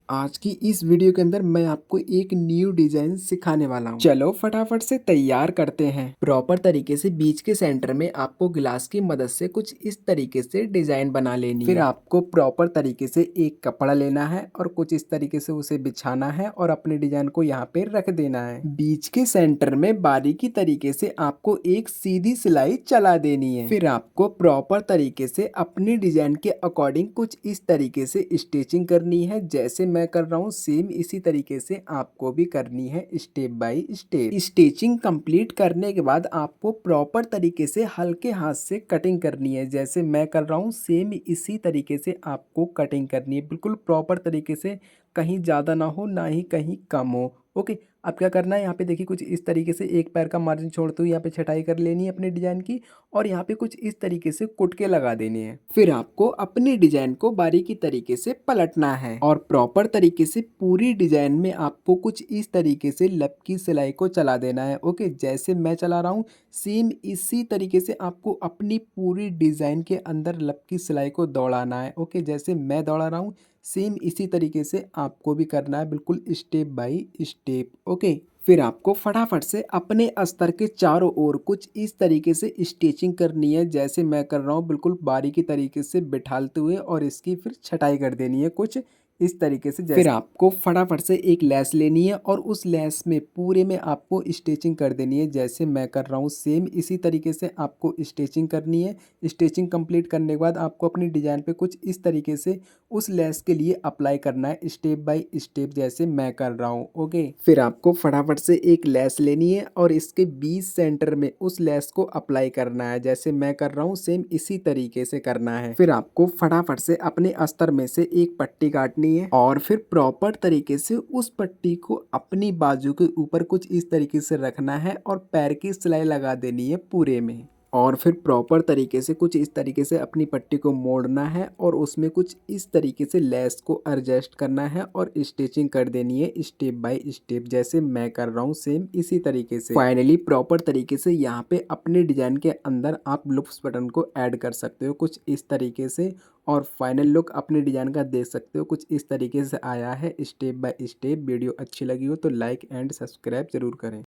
आज की इस वीडियो के अंदर मैं आपको एक न्यू डिजाइन सिखाने वाला हूँ। चलो फटाफट से तैयार करते हैं। प्रॉपर तरीके से बीच के सेंटर में आपको गिलास की मदद से कुछ इस तरीके से डिजाइन बना लेनी है। फिर आपको प्रॉपर तरीके से एक कपड़ा लेना है और कुछ इस तरीके से उसे बिछाना है और अपने डिजाइन को यहाँ पे रख देना है। बीच के सेंटर में बारीकी तरीके से आपको एक सीधी सिलाई चला देनी है। फिर आपको प्रॉपर तरीके से अपने डिजाइन के अकॉर्डिंग कुछ इस तरीके से स्टिचिंग करनी है। जैसे मैं कर रहा हूँ सेम इसी तरीके से आपको भी करनी है, step by step. Stitching complete करने के बाद आपको प्रॉपर तरीके से हल्के हाथ से कटिंग करनी है। जैसे मैं कर रहा हूँ सेम इसी तरीके से आपको कटिंग करनी है, बिल्कुल प्रॉपर तरीके से, कहीं ज़्यादा ना हो ना ही कहीं कम हो। ओके, अब क्या करना है, यहाँ पे देखिए कुछ इस तरीके से एक पैर का मार्जिन छोड़ते हुए यहाँ पे छटाई कर लेनी है अपने डिजाइन की और यहाँ पे कुछ इस तरीके से कुटके लगा देने हैं। फिर आपको अपने डिजाइन को बारीकी तरीके से पलटना है और प्रॉपर तरीके से पूरी डिजाइन में आपको कुछ इस तरीके से लपकी सिलाई को चला देना है। ओके, जैसे मैं चला रहा हूँ सेम इसी तरीके से आपको अपनी पूरी डिजाइन के अंदर लपकी सिलाई को दौड़ाना है। ओके, जैसे मैं दौड़ा रहा हूँ सेम इसी तरीके से आपको भी करना है, बिल्कुल स्टेप बाय स्टेप। ओके, फिर आपको फटाफट से अपने अस्तर के चारों ओर कुछ इस तरीके से स्टिचिंग करनी है। जैसे मैं कर रहा हूँ बिल्कुल बारीकी तरीके से बिठाते हुए और इसकी फिर छटाई कर देनी है कुछ इस तरीके से। फिर आपको फटाफट से एक लेस लेनी है और उस लेस में पूरे में आपको स्टिचिंग कर देनी है। जैसे मैं कर रहा हूँ सेम इसी तरीके से आपको स्टिचिंग करनी है। स्टिचिंग कंप्लीट करने के बाद आपको अपनी डिजाइन पे कुछ इस तरीके से उस लेस के लिए अप्लाई करना है, स्टेप बाय स्टेप जैसे मैं कर रहा हूँ। ओके, फिर आपको फटाफट से एक लेस लेनी है और इसके बीच सेंटर में उस लेस को अप्लाई करना है। जैसे मैं कर रहा हूँ सेम इसी तरीके से करना है। फिर आपको फटाफट से अपने अस्तर में से एक पट्टी काटनी है और फिर प्रॉपर तरीके से उस पट्टी को अपनी बाजू के ऊपर कुछ इस तरीके से रखना है और पैर की सिलाई लगा देनी है पूरे में। और फिर प्रॉपर तरीके से कुछ इस तरीके से अपनी पट्टी को मोड़ना है और उसमें कुछ इस तरीके से लेस को एडजस्ट करना है और स्टिचिंग कर देनी है स्टेप बाय स्टेप जैसे मैं कर रहा हूँ सेम इसी तरीके से। फाइनली प्रॉपर तरीके से यहाँ पे अपने डिजाइन के अंदर आप लुप्स बटन को ऐड कर सकते हो कुछ इस तरीके से और फाइनल लुक अपने डिजाइन का देख सकते हो कुछ इस तरीके से आया है स्टेप बाय स्टेप। वीडियो अच्छी लगी हो तो लाइक एंड सब्सक्राइब जरूर करें।